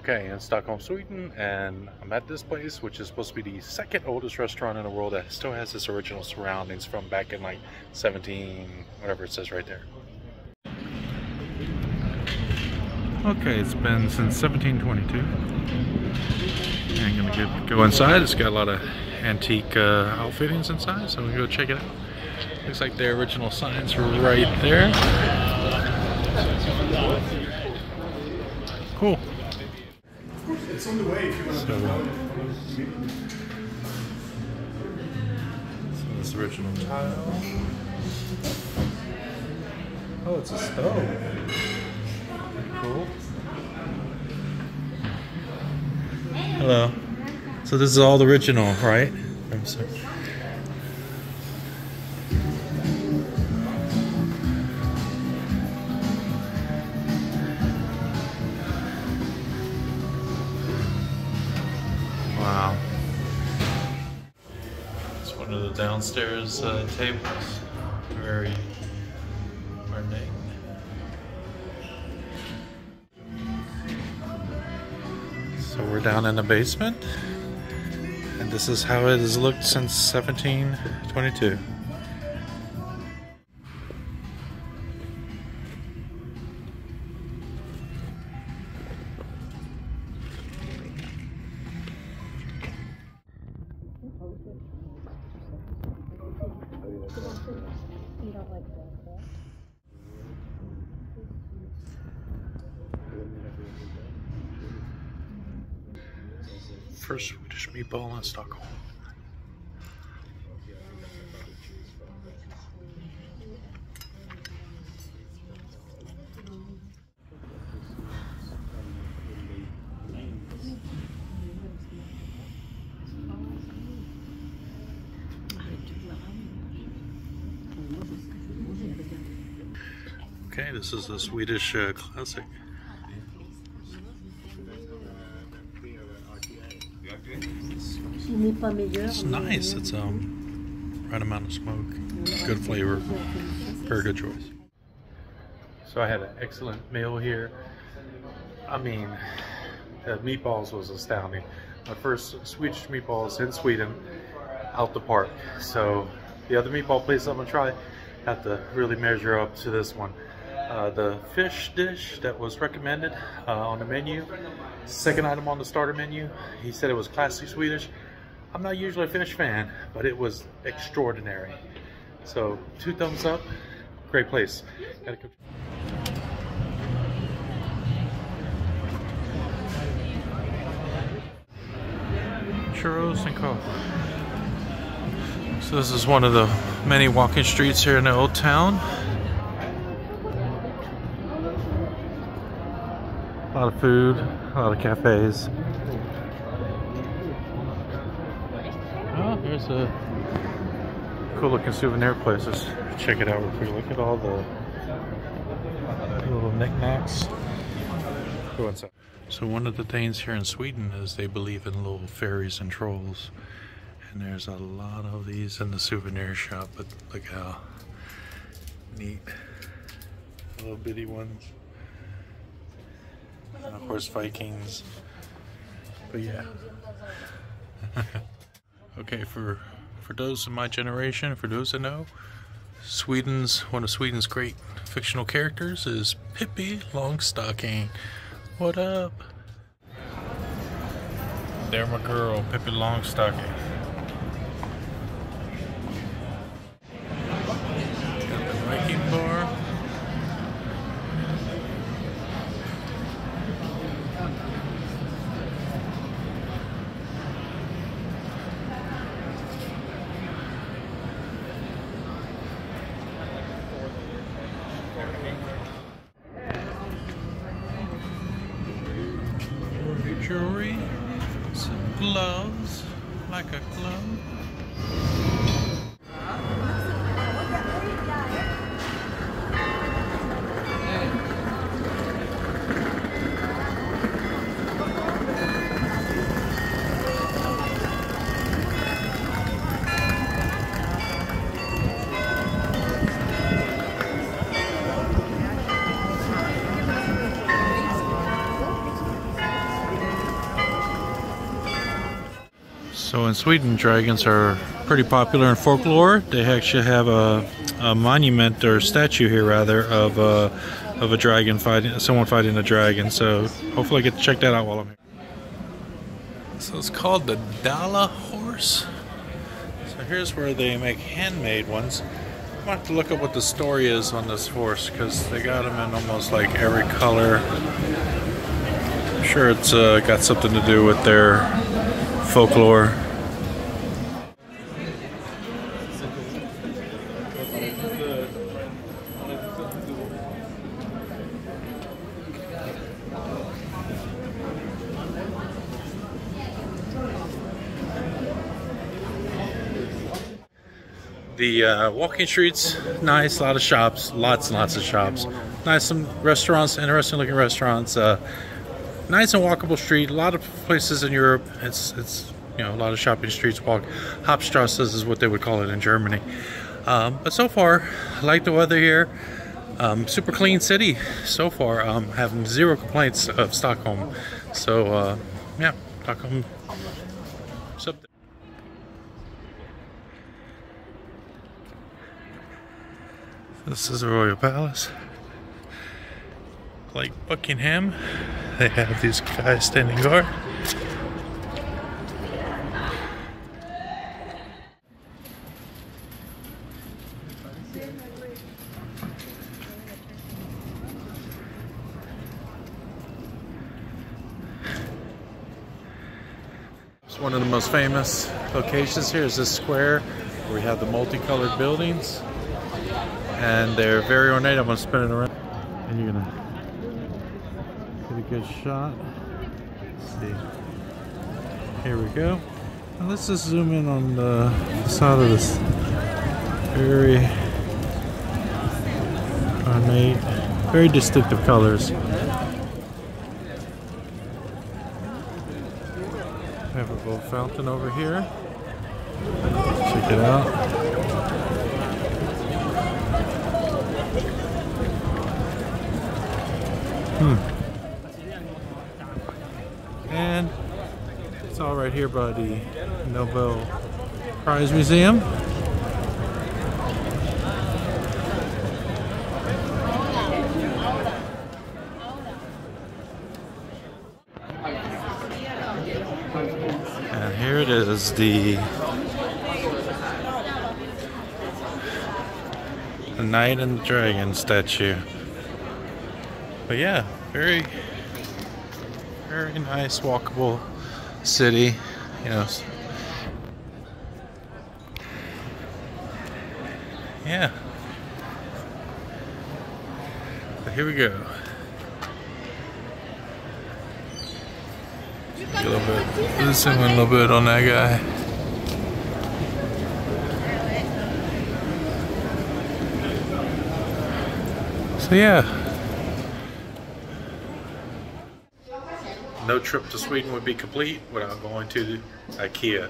Okay, in Stockholm, Sweden, and I'm at this place, which is supposed to be the second oldest restaurant in the world that still has its original surroundings from back in like 17, whatever it says right there. Okay, it's been since 1722. I'm gonna go inside. It's got a lot of antique outfittings inside, so we'll go check it out. Looks like the original signs are right there. Cool. It's on the way if you want to go. So this original tile. Oh, it's a stove. Cool. Hello. So this is all the original, right? Wow. It's one of the downstairs tables. Very ornate. So we're down in the basement, and this is how it has looked since 1722. First Swedish meatball in Stockholm. Okay, this is a Swedish classic. It's nice. It's right amount of smoke, good flavor, very good choice. So I had an excellent meal here. I mean, the meatballs was astounding. My first Swedish meatballs in Sweden, out the park. So the other meatball place I'm gonna try have to really measure up to this one. The fish dish that was recommended on the menu, second item on the starter menu, he said it was classic Swedish. I'm not usually a fish fan, but it was extraordinary. So 2 thumbs up, great place. Gotta go. Churros and coffee. So this is one of the many walking streets here in the old town. A lot of food, a lot of cafes. Oh, here's a cool looking souvenir place. Let's check it out real quick. Look at all the little knickknacks. Go inside. So one of the things here in Sweden is they believe in little fairies and trolls. And there's a lot of these in the souvenir shop, but look how neat. Little bitty ones. And of course Vikings. But yeah. Okay, for those in my generation, for those that know, one of Sweden's great fictional characters is Pippi Longstocking. What up? There my girl, Pippi Longstocking. Got the Viking bar. Jewelry, some gloves, like a glove. in Sweden, dragons are pretty popular in folklore. They actually have a monument or statue here, rather, of a dragon fighting, someone fighting a dragon. So hopefully I get to check that out while I'm here. So it's called the Dala horse. So here's where they make handmade ones. I'm gonna have to look up what the story is on this horse, because they got them in almost like every color. I'm sure it's got something to do with their folklore. The walking streets, nice, a lot of shops, lots and lots of shops. Nice, some restaurants, interesting looking restaurants. Nice and walkable street. A lot of places in Europe, it's you know, a lot of shopping streets. Hauptstraßes is what they would call it in Germany. But so far, I like the weather here. Super clean city so far. Having zero complaints of Stockholm. So yeah, Stockholm. This is the Royal Palace. Like Buckingham, they have these guys standing guard. It's one of the most famous locations here is this square where we have the multicolored buildings. And they're very ornate. I'm going to spin it around. And you're going to get a good shot. Let's see. Here we go. Now let's just zoom in on the side of this. Very ornate, very distinctive colors. We have a little fountain over here. Check it out. And it's all right here by the Nobel Prize Museum. And here it is, the Knight and the Dragon statue. But yeah, very nice, walkable city, you know. Yeah. But here we go. A little bit. Listen a little bit on that guy. So yeah. No trip to Sweden would be complete without going to IKEA.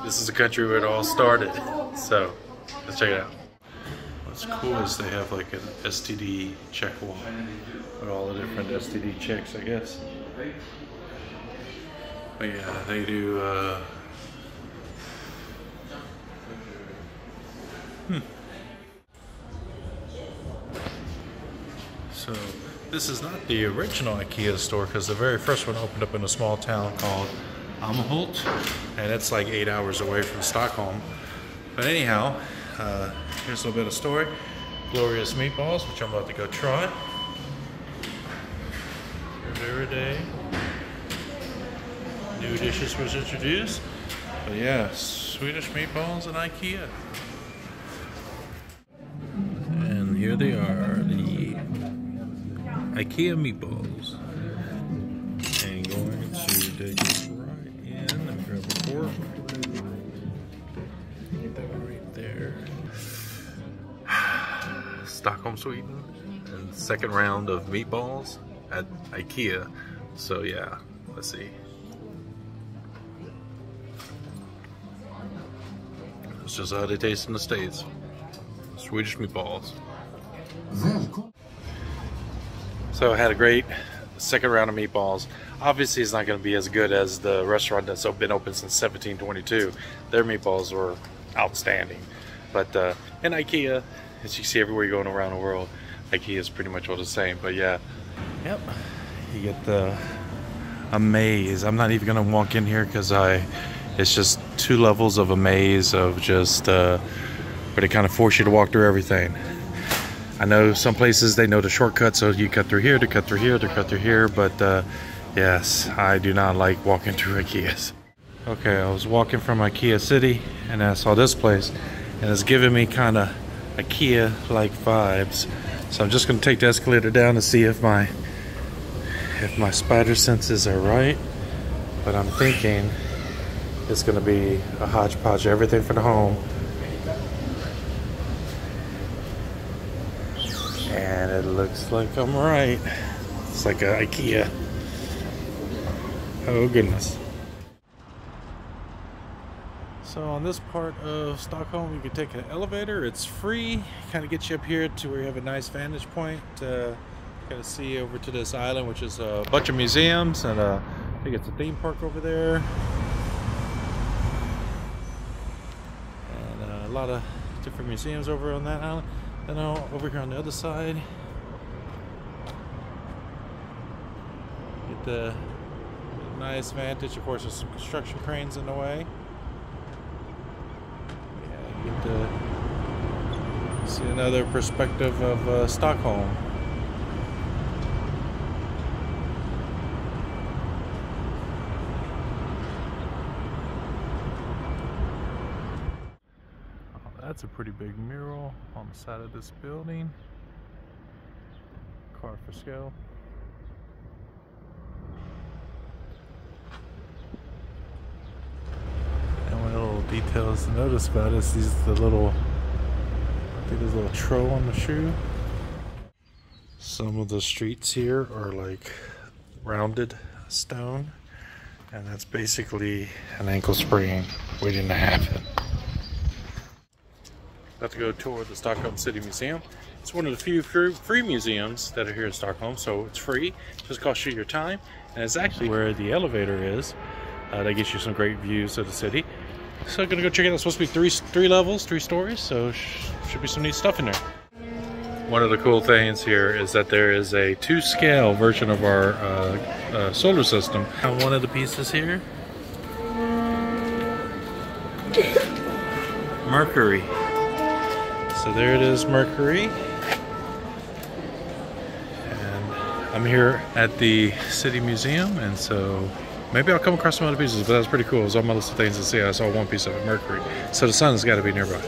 This is the country where it all started. So let's check it out. What's cool is they have like an STD check wall with all the different STD checks, I guess. But yeah, they do So this is not the original IKEA store, because the very first one opened up in a small town called Älmhult, and it's like 8 hours away from Stockholm. But anyhow, here's a little bit of story. Glorious meatballs, which I'm about to go try. Every day, new dishes was introduced. But yeah, Swedish meatballs and IKEA. And here they are, the IKEA meatballs. And going to dig right in and grab a fork. Get that right there. Stockholm, Sweden, and second round of meatballs at IKEA. So yeah, let's see. It's just how they taste in the States. Swedish meatballs. So I had a great second round of meatballs. Obviously, it's not going to be as good as the restaurant that's been open since 1722. Their meatballs were outstanding. But in IKEA, as you see everywhere you're going around the world, IKEA is pretty much all the same. But yeah, yep, you get the a maze. I'm not even going to walk in here because it's just 2 levels of a maze of just where they kind of force you to walk through everything. I know some places they know the shortcut, so you cut through here, to cut through here, to cut through here, but yes, I do not like walking through IKEAs. Okay, I was walking from IKEA City and I saw this place and it's giving me kind of IKEA-like vibes. So I'm just going to take the escalator down to see if my spider senses are right. But I'm thinking it's going to be a hodgepodge of everything for the home. And it looks like I'm right. It's like a IKEA. Oh goodness. So on this part of Stockholm, you can take an elevator. It's free. Kind of gets you up here to where you have a nice vantage point. Kind of see over to this island, which is a bunch of museums, and I think it's a theme park over there. And a lot of different museums over on that island. And now over here on the other side, get the nice vantage. Of course, there's some construction cranes in the way. Yeah, you get to see another perspective of Stockholm. That's a pretty big mural on the side of this building. Carved for scale. And one of the little details to notice about is I think there's a little troll on the shoe. Some of the streets here are like rounded stone, and that's basically an ankle sprain waiting to happen. About to go tour the Stockholm City Museum. It's one of the few free museums that are here in Stockholm, so it's free. Just costs you your time, and it's actually where the elevator is. That gets you some great views of the city. So I'm gonna go check it out. It's supposed to be three levels, 3 stories, so should be some neat stuff in there. One of the cool things here is that there is a 2-scale version of our solar system. On one of the pieces here, Mercury. So there it is, Mercury. And I'm here at the City Museum, and so maybe I'll come across some other pieces, but that's pretty cool. It was on my list of things to see. I saw one piece of it, Mercury. So the sun's got to be nearby.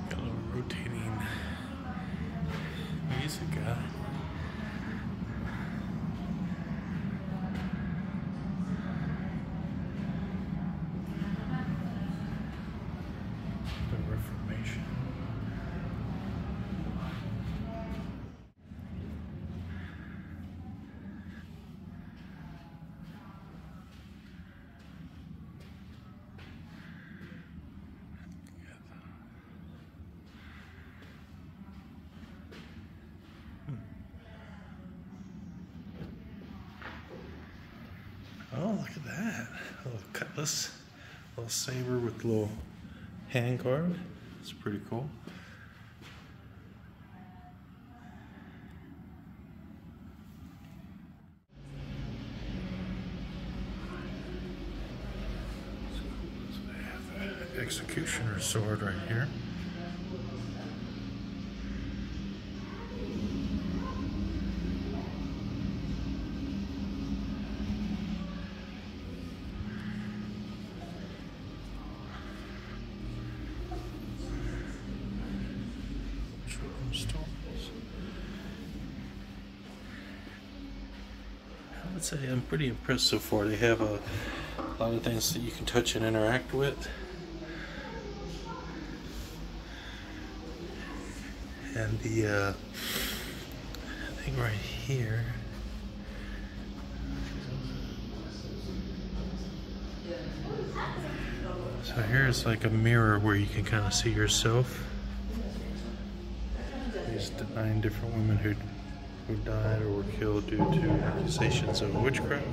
Got a little rotating music guy. The Reformation. Oh, look at that. A little cutlass, a little saber with a little hand guard. It's pretty cool. So they have the executioner's sword right here. I would say I'm pretty impressed so far. They have a lot of things that you can touch and interact with. And the thing right here. So here's like a mirror where you can kind of see yourself. There's the 9 different women who died or were killed due to accusations of witchcraft.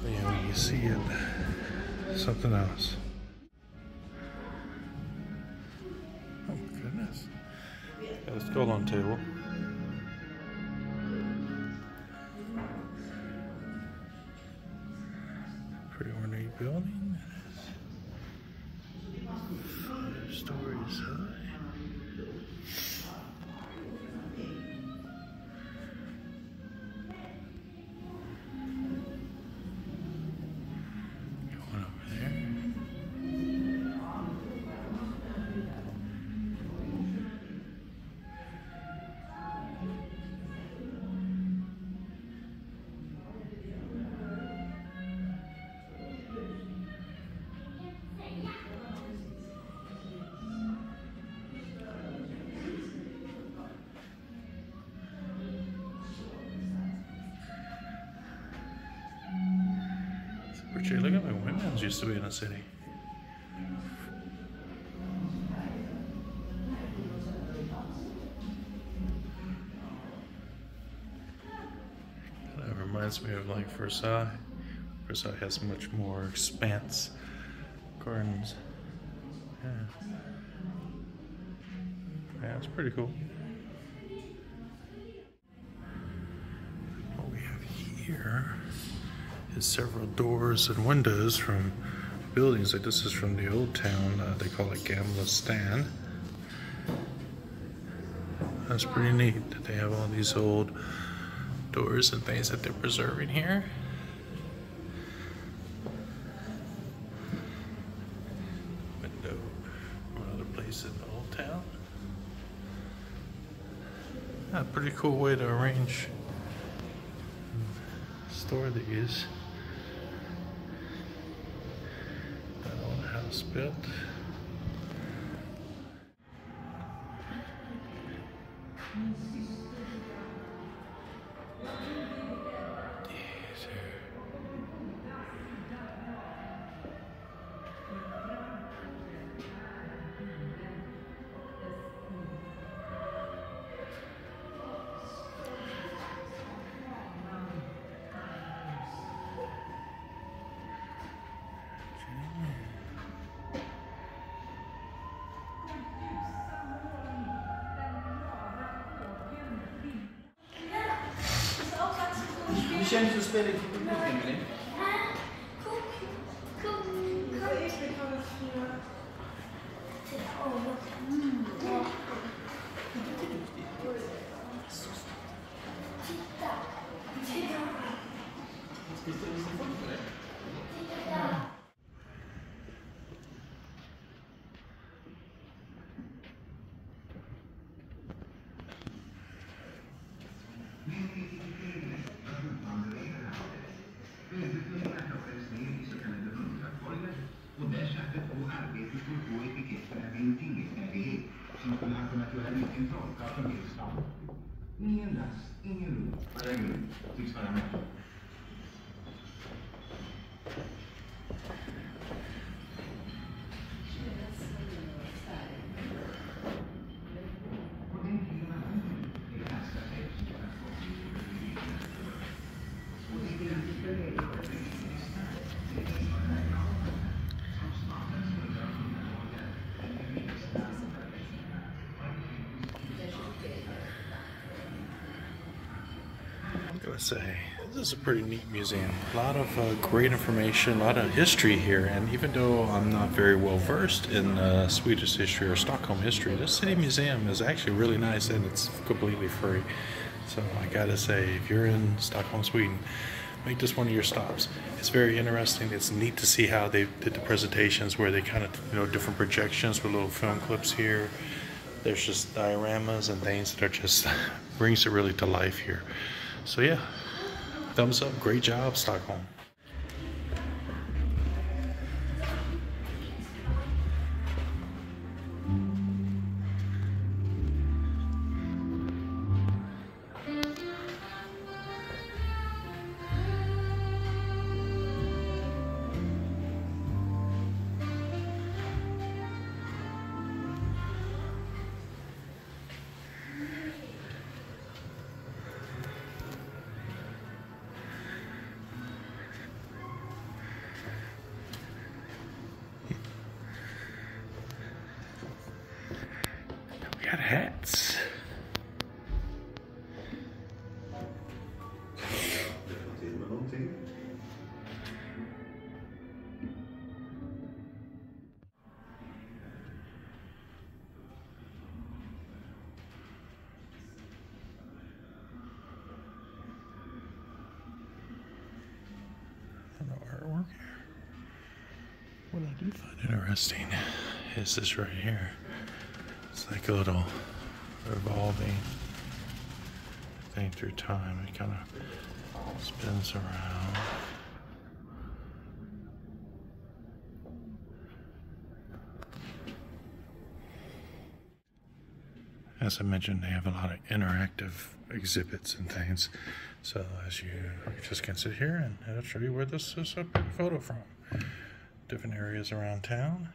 Yeah, when you see it, something else. Oh my goodness. Got a skull on the table. Pretty ornate building. 5 stories high. Going over there. Look at my windmills used to be in the city. That reminds me of like Versailles. Versailles has much more expanse gardens. Yeah, it's pretty cool. What we have here is several doors and windows from buildings. Like this is from the old town. They call it Gamla. That's pretty neat that they have all these old doors and things that they're preserving here. Window, one other place in the old town. A pretty cool way to arrange and store these. Built. Hur känns det att spela i publiken, Emelie? Och där satte på arbetet på etiketten med en tingesfärdighet som skulle ha kunnat göra vilken trollkarl som helst av. Ingen last, ingen ro, bara grund tycks vara med. I say, this is a pretty neat museum. A lot of great information, a lot of history here, and even though I'm not very well versed in Swedish history or Stockholm history, this city museum is actually really nice and it's completely free. So I gotta say, if you're in Stockholm, Sweden, make this one of your stops. It's very interesting. It's neat to see how they did the presentations where they kind of, different projections with little film clips here. There's just dioramas and things that are just brings it really to life here. So yeah, Thumbs up, great job, Stockholm. We got hats. Artwork. What I do find interesting is this right here. It's like a little revolving thing through time. It kind of spins around. As I mentioned, they have a lot of interactive exhibits and things. So as you just can sit here and it'll show you where this is a photo from. Different areas around town.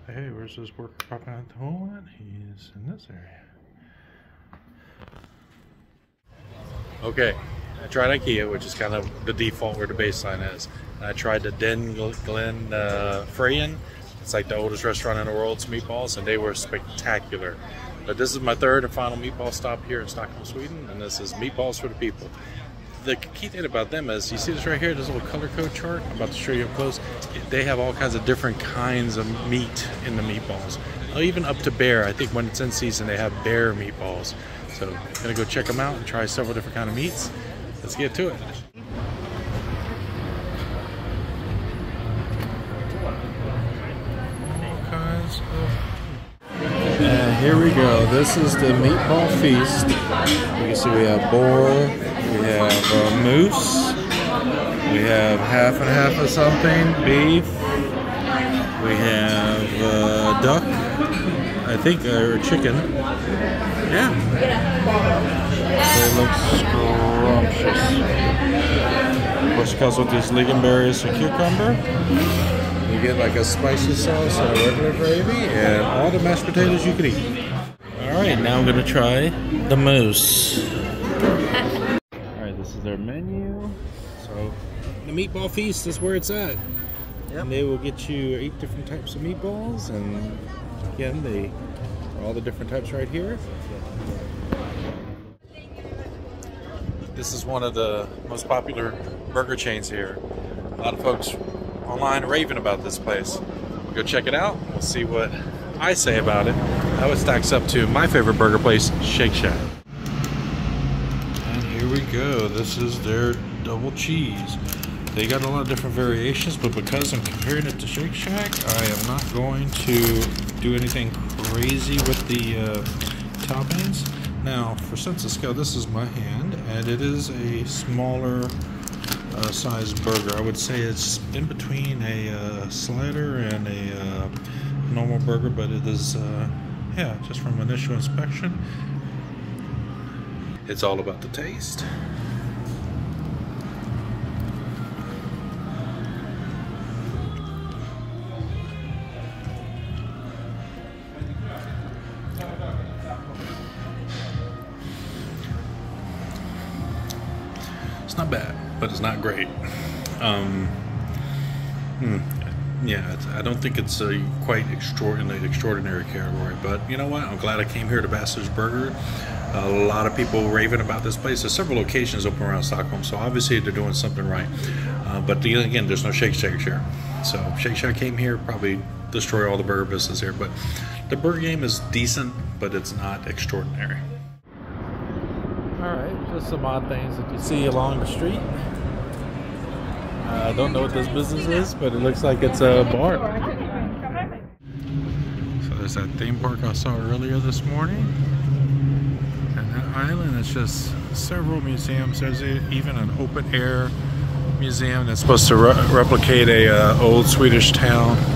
Hey, where's this worker popping out the hole at? He's in this area. Okay, I tried IKEA, which is kind of the default where the baseline is. And I tried the Den Glen Freien. It's like the oldest restaurant in the world. It's meatballs, and they were spectacular. But this is my third and final meatball stop here in Stockholm, Sweden, and this is Meatballs for the People. The key thing about them is, you see this right here, this little color code chart? I'm about to show you up close. They have all kinds of different kinds of meat in the meatballs. Even up to bear. I think when it's in season, they have bear meatballs. So I'm gonna go check them out and try several different kind of meats. Let's get to it. And here we go. This is the meatball feast. You can see we have boar, we have moose, we have half and half of something, beef, we have duck, I think, or chicken. Yeah. It looks scrumptious. Of course, it comes with these lingonberries and cucumber. You get like a spicy sauce and a regular gravy and all the mashed potatoes you can eat. Alright, now I'm going to try the moose. Alright, this is their menu. So, the meatball feast is where it's at. Yep. And they will get you 8 different types of meatballs, and again, they are all the different types right here. This is one of the most popular burger chains here. A lot of folks online raving about this place. Go check it out. We'll see what I say about it. How it stacks up to my favorite burger place, Shake Shack. And here we go. This is their double cheese. They got a lot of different variations, but because I'm comparing it to Shake Shack, I am not going to do anything crazy with the toppings. Now, for sense of scale, this is my hand, and it is a smaller size burger. I would say it's in between a slider and a normal burger, but it is, yeah, just from initial inspection, it's all about the taste. It's not bad, but it's not great. Yeah, I don't think it's a quite extraordinary category, but you know what? I'm glad I came here to Bastard's Burger. A lot of people raving about this place. There's several locations open around Stockholm, so obviously they're doing something right. But again, there's no Shake Shack here. So Shake Shack came here, probably destroy all the burger business here. But the burger game is decent, but it's not extraordinary. Alright, just some odd things that you see along the street. I don't know what this business is, but it looks like it's a bar. So there's that theme park I saw earlier this morning. And that island. It's just several museums. There's even an open air museum that's supposed to replicate a old Swedish town.